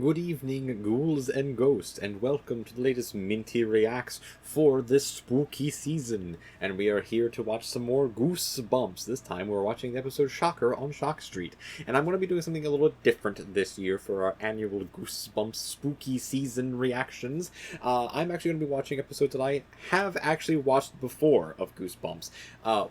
Good evening, ghouls and ghosts, and welcome to the latest Minty Reacts for this spooky season. And we are here to watch some more Goosebumps. This time we're watching the episode Shocker on Shock Street. And I'm going to be doing something a little different this year for our annual Goosebumps spooky season reactions. I'm actually going to be watching episodes that I have actually watched before of Goosebumps.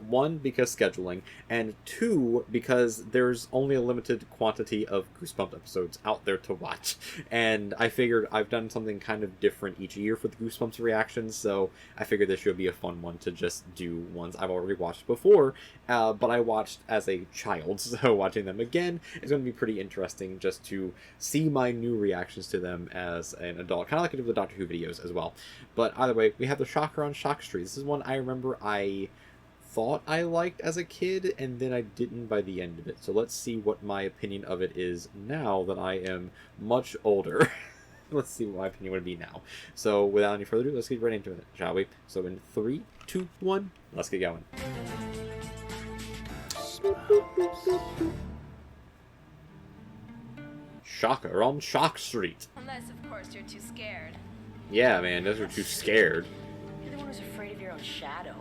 One, because scheduling, and two, because there's only a limited quantity of Goosebumps episodes out there to watch. And I figured I've done something kind of different each year for the Goosebumps reactions, so I figured this should be a fun one to just do ones I've already watched before, but I watched as a child, so watching them again is going to be pretty interesting just to see my new reactions to them as an adult, kind of like I do with the Doctor Who videos as well. But either way, we have the Shocker on Shock Street. This is one I remember I thought I liked as a kid, and then I didn't by the end of it. So let's see what my opinion of it is now that I am much older. Let's see what my opinion would be now. So without any further ado, let's get right into it, shall we? So in 3, 2, 1, let's get going. Shocker on Shock Street. Unless, of course, you're too scared. Yeah, man, those are too scared. You're the one who's afraid of your own shadow.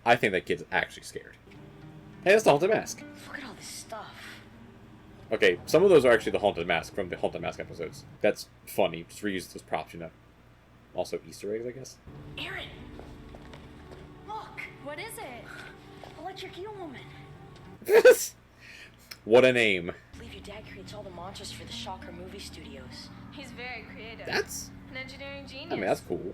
I think that kid's actually scared. Hey, that's the Haunted Mask. Look at all this stuff. Okay, some of those are actually the Haunted Mask from the Haunted Mask episodes. That's funny. Just reuse those props, you know. Also Easter eggs, I guess. Erin! Look! What is it? Electric Eel Woman. What a name. I believe your dad creates all the monsters for the Shocker movie studios. He's very creative. That's... An engineering genius. I mean, that's cool.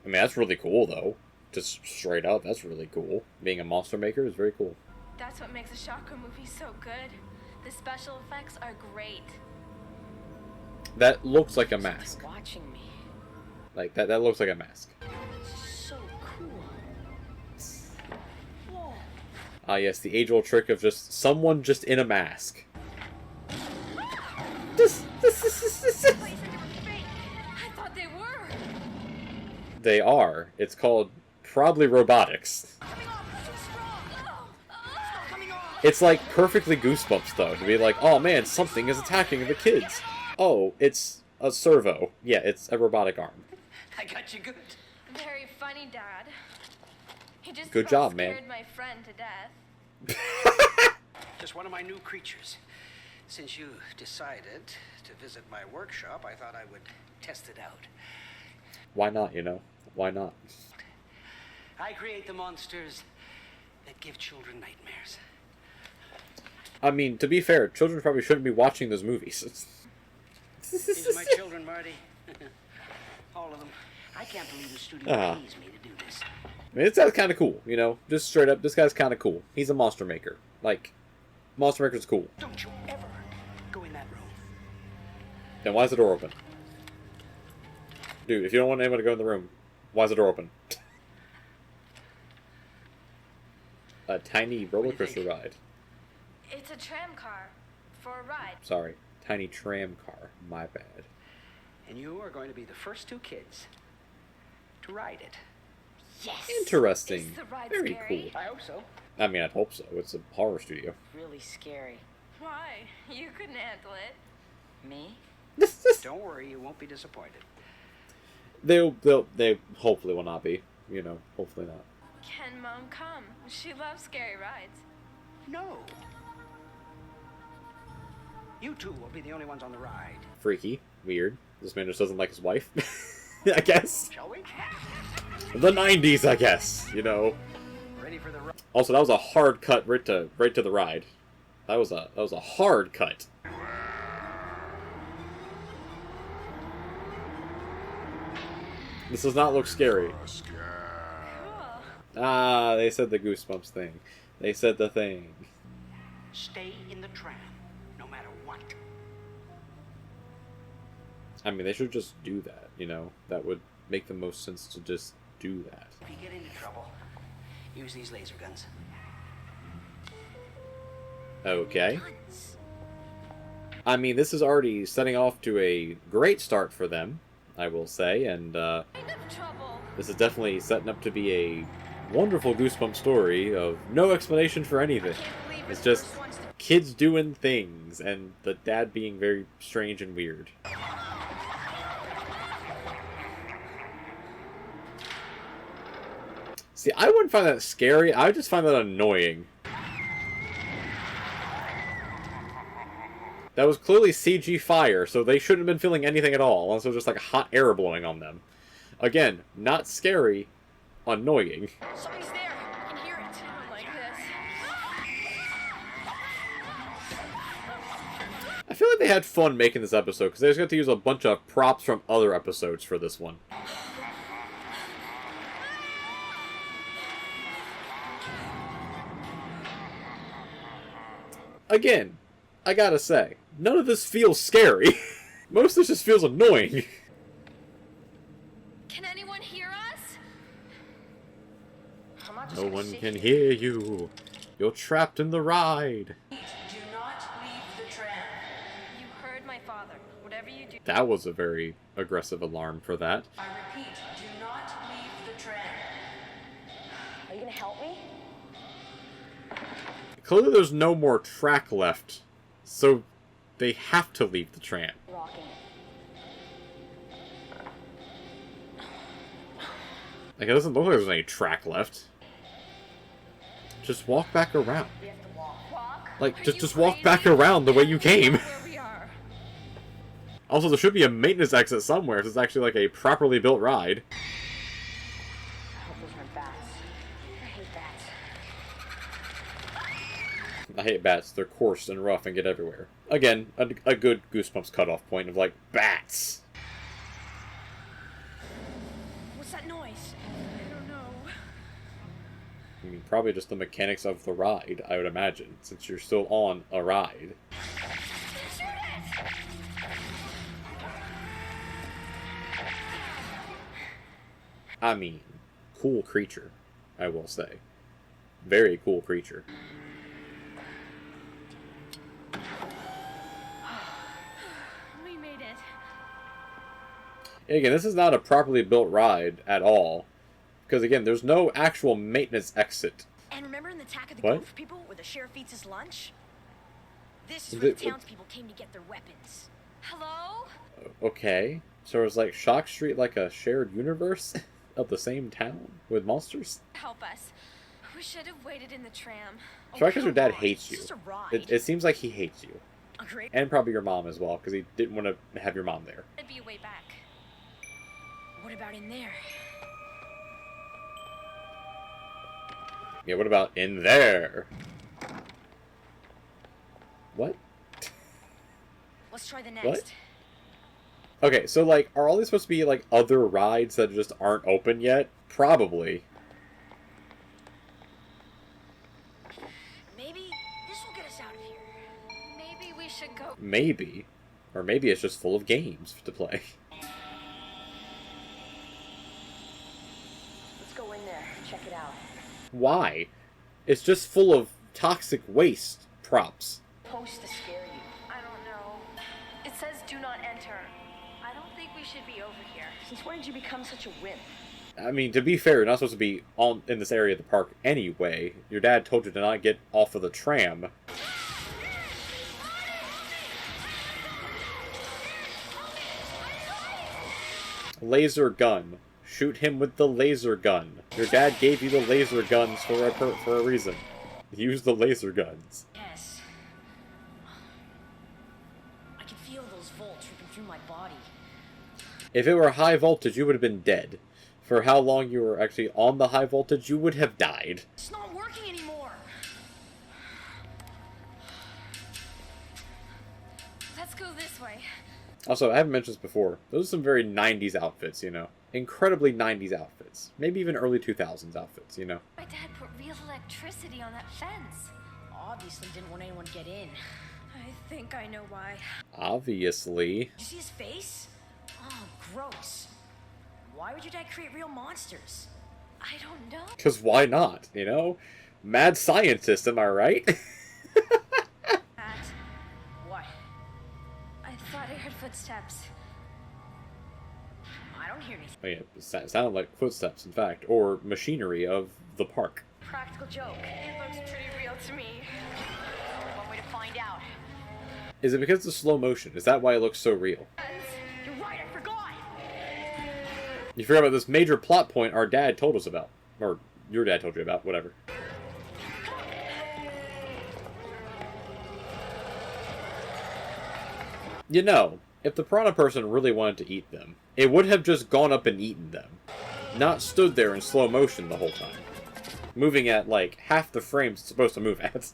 I mean, that's really cool, though. Just straight up, that's really cool. Being a monster maker is very cool. That's what makes a Shocker movie so good. The special effects are great. That looks like a mask. Something watching me. Like, that looks like a mask. So cool. Whoa. Ah, yes, the age-old trick of just someone just in a mask. But you said they were fake. I thought they were. They are. It's called probably robotics. It's like perfectly Goosebumps, though, to be like, oh man, something is attacking the kids. Oh, it's a servo. Yeah, it's a robotic arm. I got you good. Very funny, Dad. He just Good job, man. scared my friend to death. Just one of my new creatures. Since you decided to visit my workshop, I thought I would test it out. Why not, you know? Why not? I create the monsters that give children nightmares. I mean, to be fair, children probably shouldn't be watching those movies. These are my children, Marty. All of them. I can't believe the studio pays me to do this. I mean, this guy's kind of cool, you know? Just straight up, this guy's kind of cool. He's a monster maker. Like, monster maker's cool. Don't you ever go in that room. Then why is the door open? Dude, if you don't want anyone to go in the room, why is the door open? A tiny roller coaster ride. It's a tram car for a ride. Sorry, tiny tram car. My bad. And you are going to be the first two kids to ride it. Yes. Interesting. Is the ride Very scary? cool. I hope so. I mean, I'd hope so. It's a horror studio. Really scary. Why? You couldn't handle it. Me? Don't worry, you won't be disappointed. They hopefully will not be. You know, hopefully not. Can Mom come? She loves scary rides. No. You two will be the only ones on the ride. Freaky. Weird. This man just doesn't like his wife. I guess. Shall we? The 90s, I guess. You know. Ready for the ride? Also, that was a hard cut right to the ride. That was a hard cut. This does not look scary. Cool. Ah, they said the Goosebumps thing. They said the thing. Stay in the tram, no matter what. I mean, they should just do that, you know? That would make the most sense to just do that. If you get into trouble, use these laser guns. Okay. I mean, this is already setting off to a great start for them, I will say, and Kind of trouble. this is definitely setting up to be a wonderful Goosebumps story of no explanation for anything. It's just kids doing things, and the dad being very strange and weird. See, I wouldn't find that scary, I would just find that annoying. That was clearly CG fire, so they shouldn't have been feeling anything at all, unless it was just like hot air blowing on them. Again, not scary, annoying. Somebody's there. I can hear it. I don't like this. I feel like they had fun making this episode, because they just got to use a bunch of props from other episodes for this one. Again, I gotta say, none of this feels scary. Most of this just feels annoying. Can anyone hear us? I'm not just No gonna one sit can here. hear you. You're trapped in the ride. Do not leave the tram. You heard my father. Whatever you do. That was a very aggressive alarm for that. I repeat, do not leave the tram. Are you gonna help me? Clearly there's no more track left, so they have to leave the tram. Rocking. Like, it doesn't look like there's any track left. Just walk back around. We have to walk. Walk? Like, Are just you walk crazy? back around the way you came. Where we are. Also, there should be a maintenance exit somewhere if it's actually like a properly built ride. I hope those aren't bats. I hate bats. I hate bats. They're coarse and rough and get everywhere. Again, a good Goosebumps cutoff point of, like, bats. What's that noise? I don't know. I mean, probably just the mechanics of the ride, I would imagine, since you're still on a ride. Shoot it! I mean, cool creature, I will say. Very cool creature. We made it. And again, this is not a properly built ride at all. Because again, there's no actual maintenance exit. And remember in the Attack of the What? Grove people where the sheriff eats his lunch? This is Is where it- the townspeople came to get their weapons. Hello? Okay. So is like Shock Street like a shared universe of the same town with monsters? Help us. We should have waited in the tram. Try because your dad come on, hates it's you. just a ride. It seems like he hates you. A great. And probably your mom as well, because he didn't want to have your mom there. There'd be a way back. What about in there? Yeah, what about in there? What? Let's try the next. What? Okay, so like, are all these supposed to be like other rides that just aren't open yet? Probably. Maybe this will get us out of here. Maybe we should go. Maybe. Or maybe it's just full of games to play. Let's go in there. Check it out. Why? It's just full of toxic waste props. Supposed to scare you. I don't know. It says do not enter. I don't think we should be over here. Since when did you become such a wimp? I mean, to be fair, you're not supposed to be in this area of the park anyway. Your dad told you to not get off of the tram. Laser gun. Shoot him with the laser gun. Your dad gave you the laser guns for a reason. Use the laser guns. Yes. I can feel those volts ripping through my body. If it were high voltage, you would have been dead. For how long you were actually on the high voltage, you would have died. It's not working anymore. Let's go this way. Also, I haven't mentioned this before. Those are some very 90s outfits, you know. Incredibly 90s outfits. Maybe even early 2000s outfits, you know. My dad put real electricity on that fence. Obviously didn't want anyone to get in. I think I know why. Obviously. Did you see his face? Oh, gross. Why would your dad create real monsters? I don't know. Because why not, you know? Mad scientist, am I right? Matt, What? I thought I heard footsteps. I don't hear anything. Oh, yeah, it sounded like footsteps, in fact. Or machinery of the park. Practical joke. It looks pretty real to me. Only one way to find out. Is it because of slow motion? Is that why it looks so real? You're right, I forgot! You forgot about this major plot point our dad told us about. Or your dad told you about, whatever. You know, if the piranha person really wanted to eat them, it would have just gone up and eaten them. Not stood there in slow motion the whole time. Moving at, like, half the frames it's supposed to move at.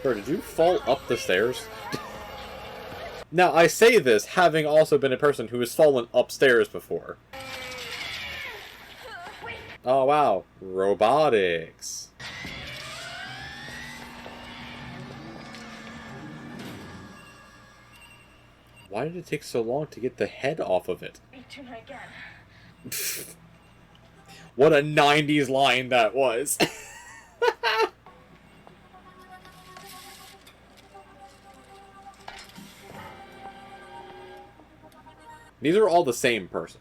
Bro, did you fall up the stairs? Now, I say this having also been a person who has fallen upstairs before. Oh, wow. Robotics. Why did it take so long to get the head off of it? Tonight again. What a 90s line that was. These are all the same person.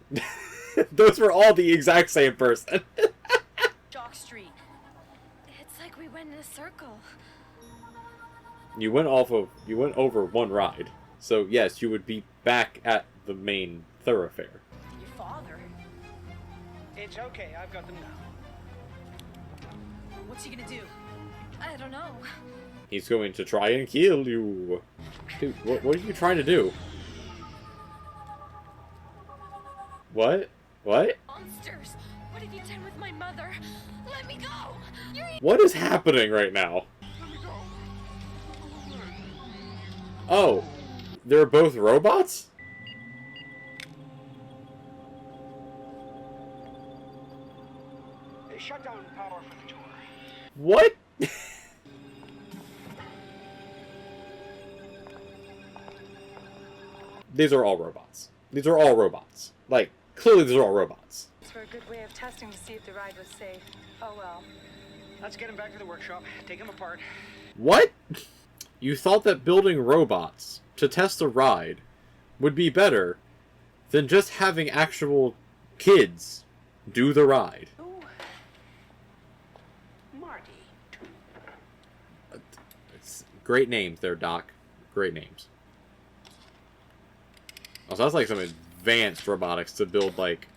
Those were all the exact same person. Jock Street. It's like we went in a circle. You went over one ride. So yes, you would be back at the main thoroughfare. Your father? It's okay, I've got them now. What's he gonna do? I don't know. He's going to try and kill you. Dude, what are you trying to do? What? What? Monsters! What have you done with my mother? Let me go! You're... What is happening right now? Oh, they're both robots? They shut down power for the tour. What? These are all robots. These are all robots. Like, clearly these are all robots. For a good way of testing to see if the ride was safe. Oh well. Let's get them back to the workshop, take them apart. What? You thought that building robots to test the ride would be better than just having actual kids do the ride. Oh, Marty. It's great names there, Doc. Great names. Oh, so that's like some advanced robotics to build, like,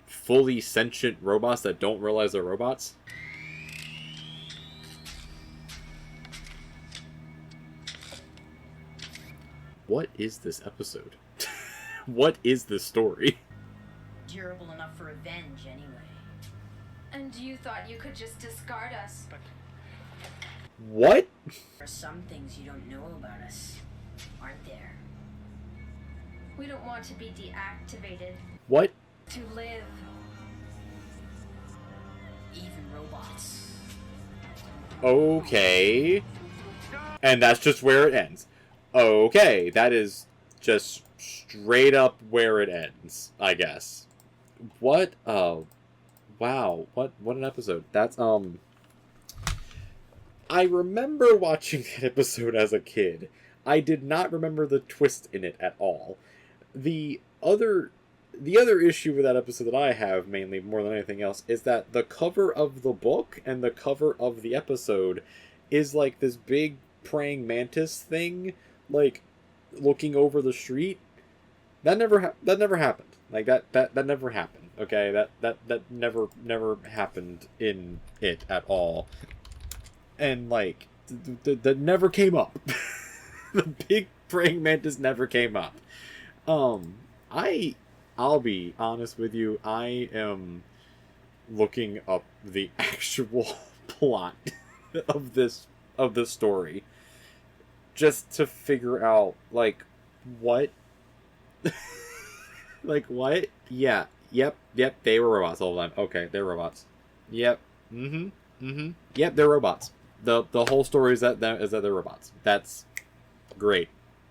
fully sentient robots that don't realize they're robots. What is this episode? What is this story? Durable enough for revenge, anyway. And you thought you could just discard us. What? There are some things you don't know about us, aren't there? We don't want to be deactivated. What? To live. Even robots. Okay. And that's just where it ends. Okay, that is just straight up where it ends, I guess. What? Oh, wow. What an episode. That's, I remember watching that episode as a kid. I did not remember the twist in it at all. The other issue with that episode that I have, mainly, more than anything else, is that the cover of the book and the cover of the episode is like this big praying mantis thing, like, looking over the street. That never happened. Like, that never happened, okay? That never happened in it at all. And, like, that never came up. The big praying mantis never came up. I'll be honest with you, I am looking up the actual plot of this story just to figure out, like, what? Like, what? Yeah, yep, they were robots all the time. Okay, they're robots. Yep, yep, they're robots. The whole story is that they're robots. That's great.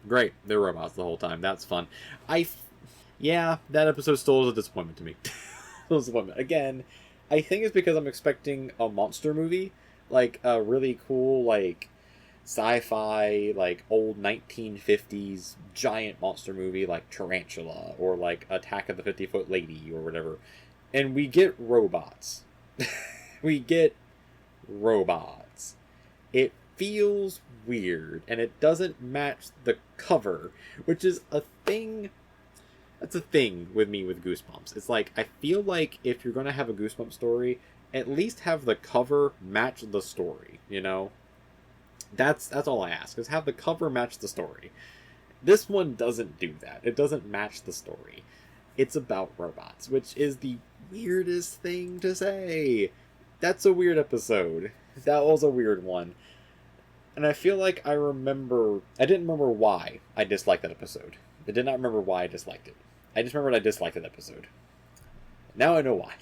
They're robots the whole time. That's fun. Yeah, that episode still is a disappointment to me. Disappointment. Again, I think it's because I'm expecting a monster movie. Like, a really cool, like, sci-fi, like old 1950s giant monster movie like Tarantula or like Attack of the 50-Foot Lady or whatever. And we get robots. We get robots. It feels weird, and it doesn't match the cover, which is a thing. That's a thing with me with Goosebumps. It's like, I feel like if you're going to have a Goosebumps story, at least have the cover match the story, you know? That's all I ask, is have the cover match the story. This one doesn't do that. It doesn't match the story. It's about robots, which is the weirdest thing to say. That's a weird episode. That was a weird one. And I feel like I didn't remember why I disliked that episode. I did not remember why I disliked it. I just remembered I disliked that episode. Now I know why.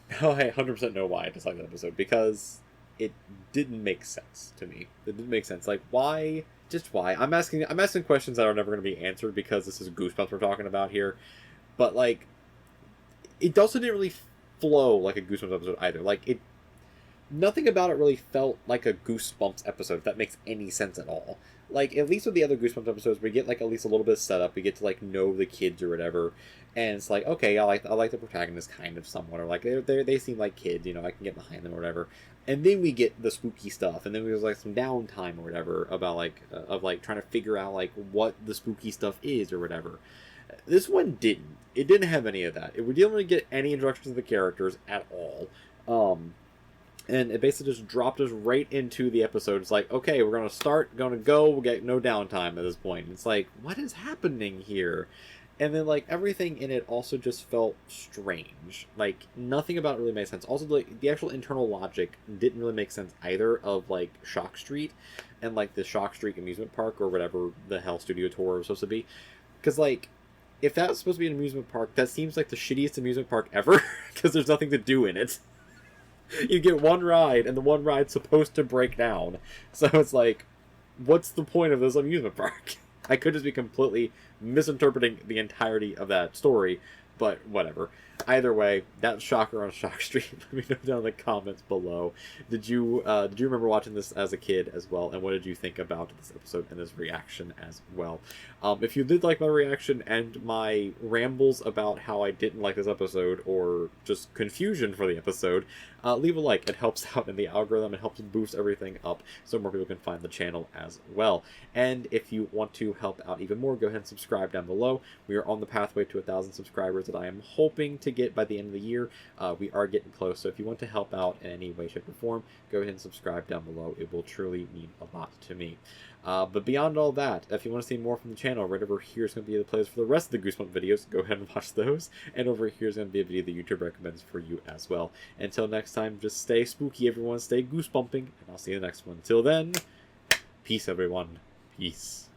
Now I 100% know why I disliked that episode, because it didn't make sense to me. It didn't make sense. Like, why? Just why? I'm asking questions that are never going to be answered, because this is Goosebumps we're talking about here. But, like, it also didn't really flow like a Goosebumps episode either. Like, nothing about it really felt like a Goosebumps episode, if that makes any sense at all. Like, at least with the other Goosebumps episodes, we get, like, at least a little bit of setup. We get to, like, know the kids or whatever. And it's like, okay, I like the protagonist kind of somewhat. Or, like, they seem like kids, you know, I can get behind them or whatever. And then we get the spooky stuff. And then there's, like, some downtime or whatever about, like, trying to figure out, like, what the spooky stuff is or whatever. This one didn't. It didn't have any of that. We didn't really get any introductions to the characters at all. And it basically just dropped us right into the episode. It's like, okay, we're going to go, we'll get no downtime at this point. It's like, what is happening here? And then, like, everything in it also just felt strange. Like, nothing about it really made sense. Also, like, the actual internal logic didn't really make sense either of, like, Shock Street and, like, the Shock Street amusement park or whatever the hell Studio Tour was supposed to be. Because, like, if that's supposed to be an amusement park, that seems like the shittiest amusement park ever, because there's nothing to do in it. You get one ride, and the one ride's supposed to break down. So it's like, what's the point of this amusement park? I could just be completely misinterpreting the entirety of that story, but whatever. Either way, that's Shocker on Shock Street. Let me know down in the comments below. Did you remember watching this as a kid as well? And what did you think about this episode and this reaction as well? If you did like my reaction and my rambles about how I didn't like this episode, or just confusion for the episode, leave a like. It helps out in the algorithm. It helps boost everything up so more people can find the channel as well. And if you want to help out even more, go ahead and subscribe down below. We are on the pathway to 1,000 subscribers that I am hoping to get by the end of the year. We are getting close, so if you want to help out in any way, shape, or form, go ahead and subscribe down below. It will truly mean a lot to me. But beyond all that, if you want to see more from the channel, right over here is going to be the playlist for the rest of the Goosebumps videos. Go ahead and watch those. And over here is going to be a video that YouTube recommends for you as well. Until next time, just stay spooky, everyone. Stay goosebumping, and I'll see you in the next one. Until then, peace, everyone. Peace.